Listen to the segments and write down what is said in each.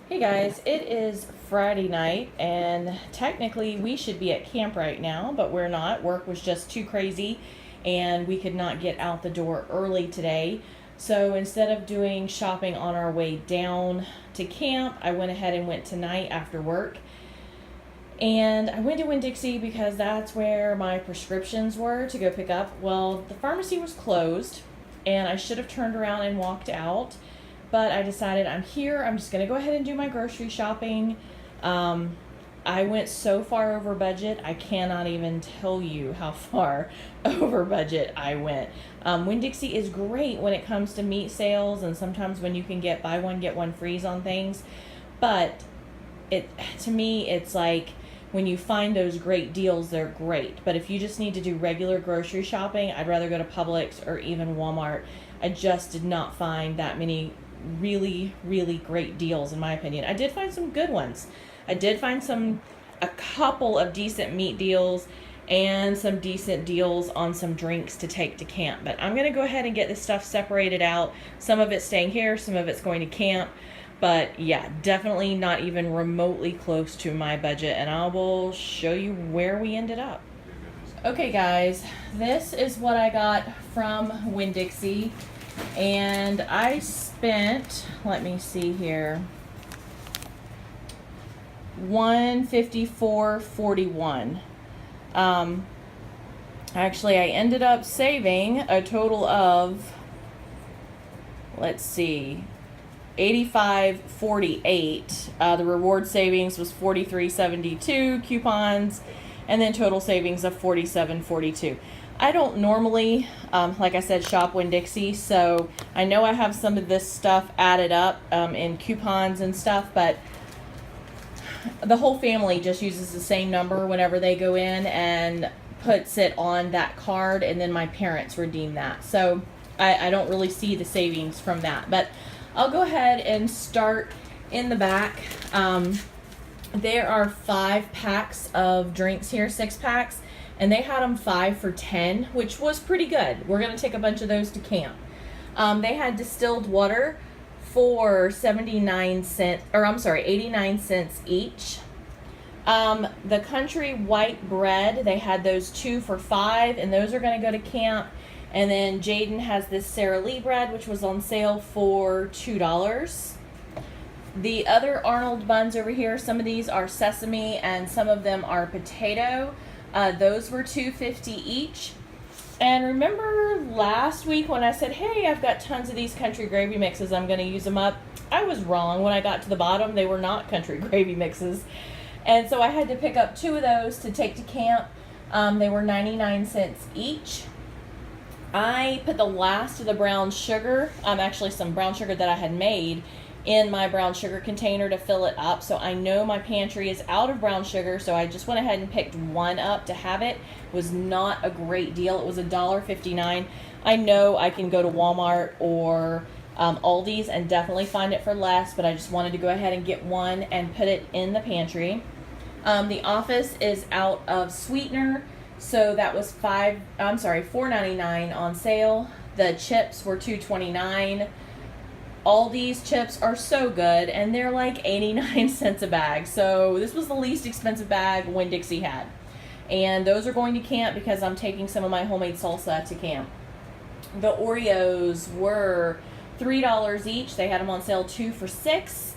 Hey guys, it is Friday night and technically we should be at camp right now, but we're not. Work was just too crazy and we could not get out the door early today. So instead of doing shopping on our way down to camp, I went ahead and went tonight after work. And I went to Winn-Dixie because that's where my prescriptions were to go pick up. Well, the pharmacy was closed and I should have turned around and walked out, but I decided I'm here. I'm just going to go ahead and do my grocery shopping. I went so far over budget, I cannot even tell you how far over budget I went. Winn-Dixie is great when it comes to meat sales and sometimes when you can get buy one, get one freeze on things. But to me, it's like when you find those great deals, they're great. But if you just need to do regular grocery shopping, I'd rather go to Publix or even Walmart. I just did not find that many really, really great deals, in my opinion. I did find some good ones. I did find a couple of decent meat deals and some decent deals on some drinks to take to camp. But I'm going to go ahead and get this stuff separated out. Some of it's staying here, some of it's going to camp. But yeah, definitely not even remotely close to my budget, and I will show you where we ended up. Okay guys, this is what I got from Winn-Dixie, and I spent, let me see here, $154.41. Actually, I ended up saving a total of, let's see, $85.48. The reward savings was $43.72, coupons, and then total savings of $47.42. I don't normally, like I said, shop Winn-Dixie, so I know I have some of this stuff added up in coupons and stuff, but the whole family just uses the same number whenever they go in and puts it on that card, and then my parents redeem that. So I don't really see the savings from that, but I'll go ahead and start in the back. There are 5 packs of drinks here, 6 packs, and they had them 5 for $10, which was pretty good. We're going to take a bunch of those to camp. They had distilled water for 89 cents each. The country white bread, they had those 2 for $5, and those are going to go to camp. And then Jaden has this Sara Lee bread, which was on sale for $2. The other Arnold buns over here, some of these are sesame and some of them are potato. Those were $2.50 each. And remember last week when I said, hey, I've got tons of these country gravy mixes, I'm going to use them up. I was wrong. When I got to the bottom, they were not country gravy mixes. And so I had to pick up 2 of those to take to camp. They were 99 cents each. I put the last of the brown sugar, actually some brown sugar that I had made, in my brown sugar container to fill it up. So I know my pantry is out of brown sugar, so I just went ahead and picked 1 up to have it. It was not a great deal. It was $1.59. I know I can go to Walmart or Aldi's and definitely find it for less, but I just wanted to go ahead and get 1 and put it in the pantry. The office is out of sweetener. So that was $4.99 on sale. The chips were $2.29. All these chips are so good, and they're like 89 cents a bag. So this was the least expensive bag Winn-Dixie had. And those are going to camp because I'm taking some of my homemade salsa to camp. The Oreos were $3 each. They had them on sale 2 for $6.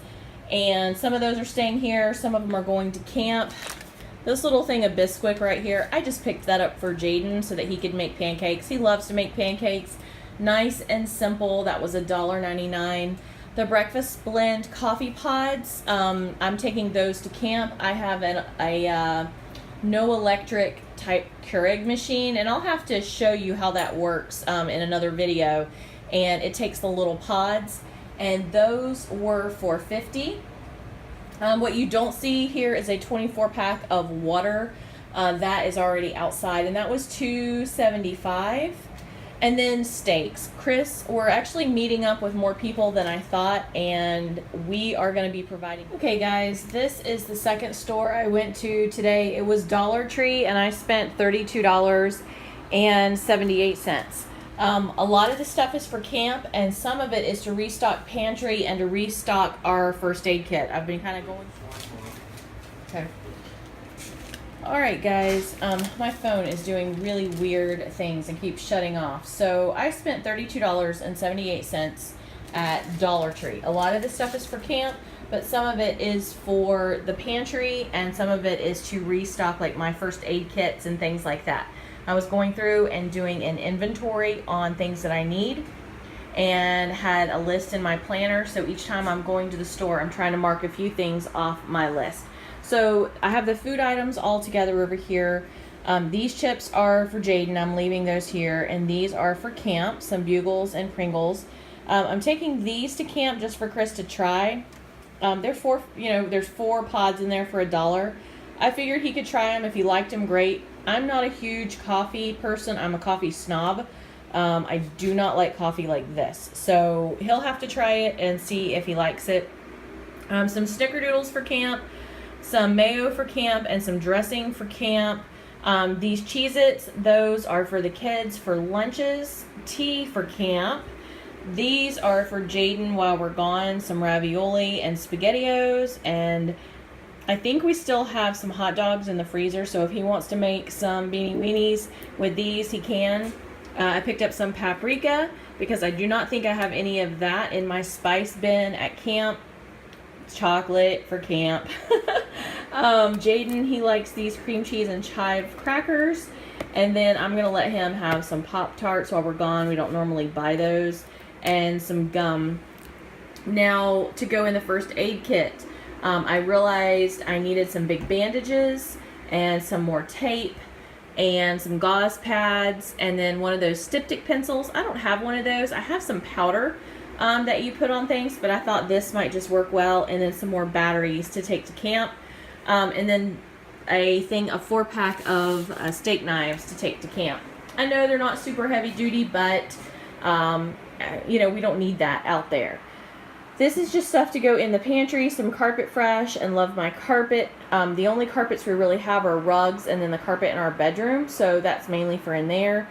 And some of those are staying here. Some of them are going to camp. This little thing of Bisquick right here, I just picked that up for Jaden so that he could make pancakes. He loves to make pancakes. Nice and simple. That was $1.99. The breakfast blend coffee pods, I'm taking those to camp. I have a no electric type Keurig machine, and I'll have to show you how that works in another video. And it takes the little pods, and those were for $50. What you don't see here is a 24 pack of water. That is already outside, and that was $2.75. And then steaks. Chris, we're actually meeting up with more people than I thought, and we are going to be providing. Okay guys, this is the second store I went to today. It was Dollar Tree, and I spent $32.78. A lot of the stuff is for camp, and some of it is to restock pantry and to restock our first aid kit. I've been kind of going for. Okay. All right, guys. My phone is doing really weird things and keeps shutting off. So I spent $32.78 at Dollar Tree. A lot of this stuff is for camp, but some of it is for the pantry, and some of it is to restock like my first aid kits and things like that. I was going through and doing an inventory on things that I need and had a list in my planner. So each time I'm going to the store, I'm trying to mark a few things off my list. So I have the food items all together over here. These chips are for Jaden. I'm leaving those here. And these are for camp, some Bugles and Pringles. I'm taking these to camp just for Chris to try. There's 4 pods in there for $1. I figured he could try them. If he liked them, great. I'm not a huge coffee person. I'm a coffee snob. I do not like coffee like this. So he'll have to try it and see if he likes it. Some snickerdoodles for camp, some mayo for camp, and some dressing for camp. These Cheez-Its, those are for the kids for lunches. Tea for camp. These are for Jaden while we're gone. Some ravioli and SpaghettiOs, and I think we still have some hot dogs in the freezer, so if he wants to make some beanie weenies with these, he can. I picked up some paprika because I do not think I have any of that in my spice bin at camp. Chocolate for camp. Jaden, he likes these cream cheese and chive crackers. And then I'm going to let him have some Pop-Tarts while we're gone. We don't normally buy those. And some gum. Now, to go in the first aid kit. I realized I needed some big bandages and some more tape and some gauze pads and then one of those styptic pencils. I don't have one of those. I have some powder that you put on things, but I thought this might just work well, and then some more batteries to take to camp, and then a 4-pack of steak knives to take to camp. I know they're not super heavy duty, but we don't need that out there. This is just stuff to go in the pantry, some Carpet Fresh, and Love My Carpet. The only carpets we really have are rugs and then the carpet in our bedroom, so that's mainly for in there.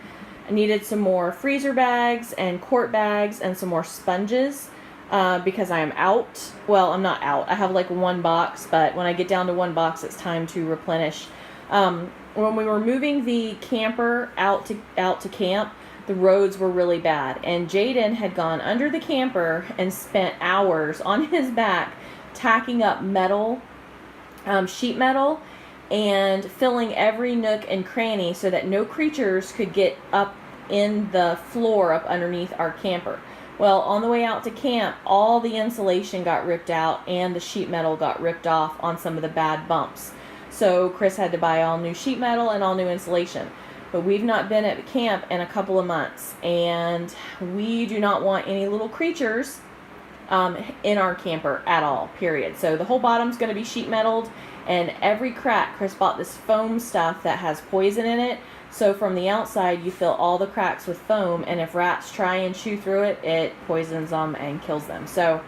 I needed some more freezer bags and quart bags and some more sponges because I am out. Well, I'm not out. I have like 1 box, but when I get down to 1 box, it's time to replenish. When we were moving the camper out to camp, the roads were really bad, and Jaden had gone under the camper and spent hours on his back tacking up metal, sheet metal, and filling every nook and cranny so that no creatures could get up in the floor up underneath our camper. Well, on the way out to camp, all the insulation got ripped out and the sheet metal got ripped off on some of the bad bumps. So Chris had to buy all new sheet metal and all new insulation. But we've not been at camp in a couple of months, and we do not want any little creatures in our camper at all, period. So the whole bottom's going to be sheet metaled, and every crack, Chris bought this foam stuff that has poison in it. So from the outside, you fill all the cracks with foam, and if rats try and chew through it, it poisons them and kills them. So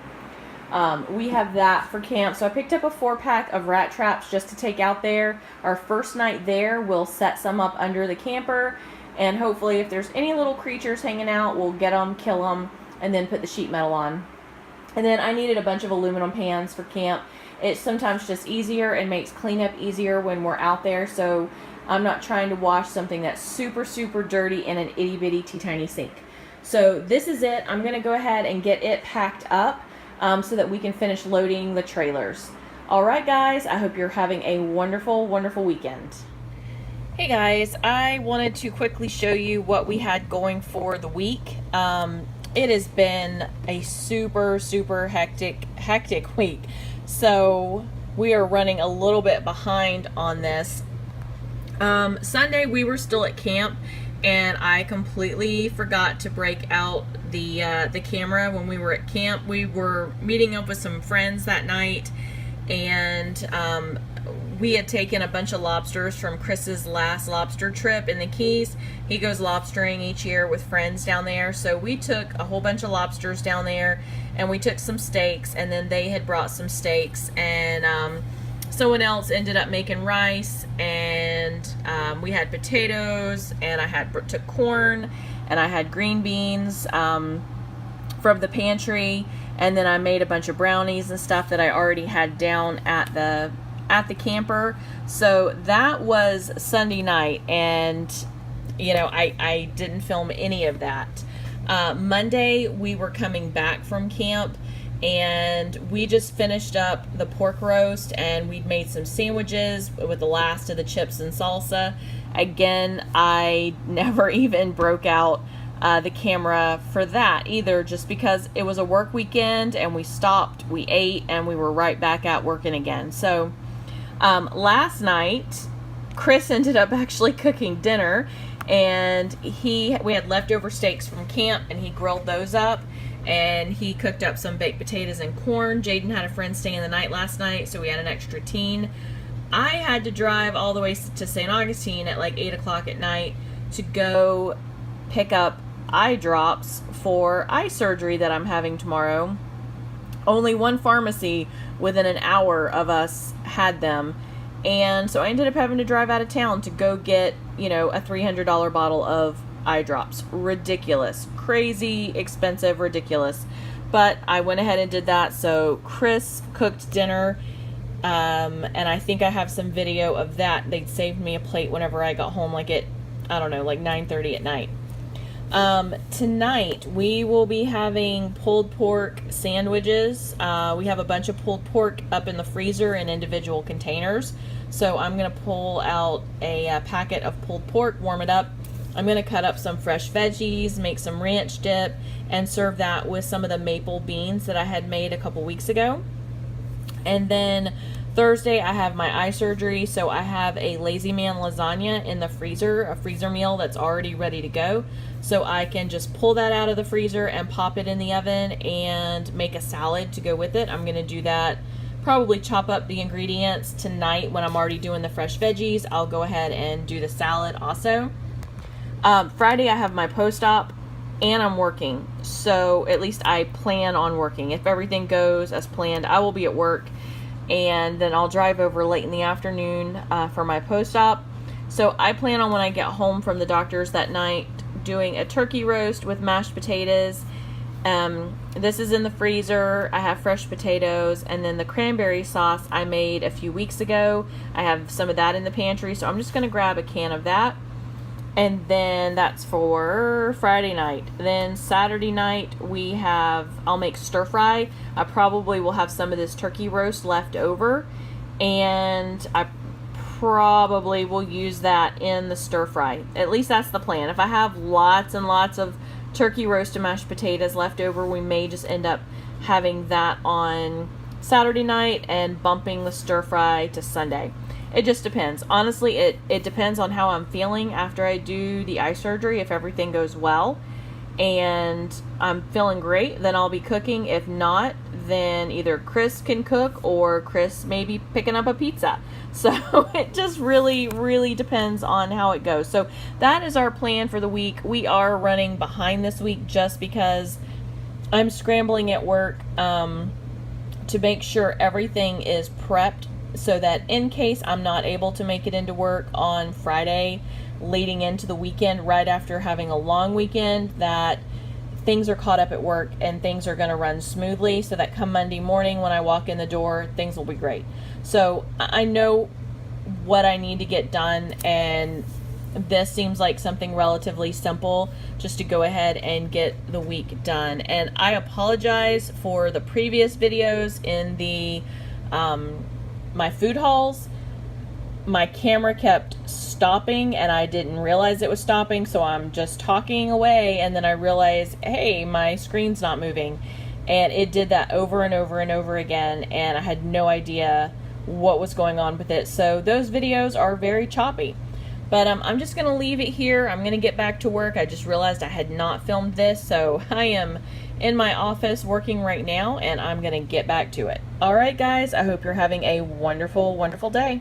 we have that for camp. So I picked up a 4-pack of rat traps just to take out there. Our first night there, we'll set some up under the camper, and hopefully if there's any little creatures hanging out, we'll get them, kill them, and then put the sheet metal on. And then I needed a bunch of aluminum pans for camp. It's sometimes just easier and makes cleanup easier when we're out there, so I'm not trying to wash something that's super, super dirty in an itty-bitty teeny sink. So this is it. I'm going to go ahead and get it packed up so that we can finish loading the trailers. All right, guys, I hope you're having a wonderful, wonderful weekend. Hey, guys, I wanted to quickly show you what we had going for the week. It has been a super, super hectic week. So we are running a little bit behind on this. Sunday we were still at camp, and I completely forgot to break out the camera when we were at camp. We were meeting up with some friends that night, and we had taken a bunch of lobsters from Chris's last lobster trip in the Keys. He goes lobstering each year with friends down there, so we took a whole bunch of lobsters down there, and we took some steaks, and then they had brought some steaks, and someone else ended up making rice, and we had potatoes, and I took corn, and I had green beans from the pantry, and then I made a bunch of brownies and stuff that I already had down at the camper. So that was Sunday night, and you know, I didn't film any of that. Monday we were coming back from camp, and we just finished up the pork roast, and we'd made some sandwiches with the last of the chips and salsa. Again, I never even broke out the camera for that either, just because it was a work weekend and we stopped, we ate, and we were right back at working again. So last night Chris ended up actually cooking dinner, and we had leftover steaks from camp, and he grilled those up, and he cooked up some baked potatoes and corn. Jaden had a friend staying the night last night, so we had an extra teen. I had to drive all the way to St. Augustine at like 8 o'clock at night to go pick up eye drops for eye surgery that I'm having tomorrow. Only one pharmacy within an hour of us had them, and so I ended up having to drive out of town to go get, you know, a $300 bottle of eye drops. Ridiculous, crazy expensive, ridiculous. But I went ahead and did that. So Chris cooked dinner, and I think I have some video of that. They saved me a plate whenever I got home, like at, I don't know, like 9:30 at night. Tonight we will be having pulled pork sandwiches. We have a bunch of pulled pork up in the freezer in individual containers. So I'm going to pull out a packet of pulled pork, warm it up. I'm going to cut up some fresh veggies, make some ranch dip, and serve that with some of the maple beans that I had made a couple weeks ago. And then Thursday I have my eye surgery, so I have a Lazy Man lasagna in the freezer, a freezer meal that's already ready to go. So I can just pull that out of the freezer and pop it in the oven and make a salad to go with it. I'm going to do that, probably chop up the ingredients tonight when I'm already doing the fresh veggies. I'll go ahead and do the salad also. Friday I have my post-op, and I'm working. So at least I plan on working. If everything goes as planned, I will be at work, and then I'll drive over late in the afternoon for my post-op. So I plan on, when I get home from the doctor's that night, doing a turkey roast with mashed potatoes. This is in the freezer. I have fresh potatoes, and then the cranberry sauce I made a few weeks ago. I have some of that in the pantry, so I'm just going to grab a can of that. And then that's for Friday night. Then Saturday night I'll make stir fry. I probably will have some of this turkey roast left over, and I probably will use that in the stir fry. At least that's the plan. If I have lots and lots of turkey roast and mashed potatoes left over, we may just end up having that on Saturday night and bumping the stir fry to Sunday. It just depends. Honestly, it depends on how I'm feeling after I do the eye surgery. If everything goes well and I'm feeling great, then I'll be cooking. If not, then either Chris can cook, or Chris may be picking up a pizza. So it just really, really depends on how it goes. So that is our plan for the week. We are running behind this week just because I'm scrambling at work to make sure everything is prepped, so that in case I'm not able to make it into work on Friday leading into the weekend, right after having a long weekend, that things are caught up at work and things are going to run smoothly, so that come Monday morning when I walk in the door, things will be great. So I know what I need to get done, and this seems like something relatively simple, just to go ahead and get the week done. And I apologize for the previous videos in the my food hauls. My camera kept stopping and I didn't realize it was stopping, so I'm just talking away, and then I realized, hey, my screen's not moving, and it did that over and over and over again, and I had no idea what was going on with it. So those videos are very choppy, but I'm just gonna leave it here. I'm gonna get back to work. I just realized I had not filmed this, so I am in my office working right now, and I'm gonna get back to it. All right, guys, I hope you're having a wonderful, wonderful day.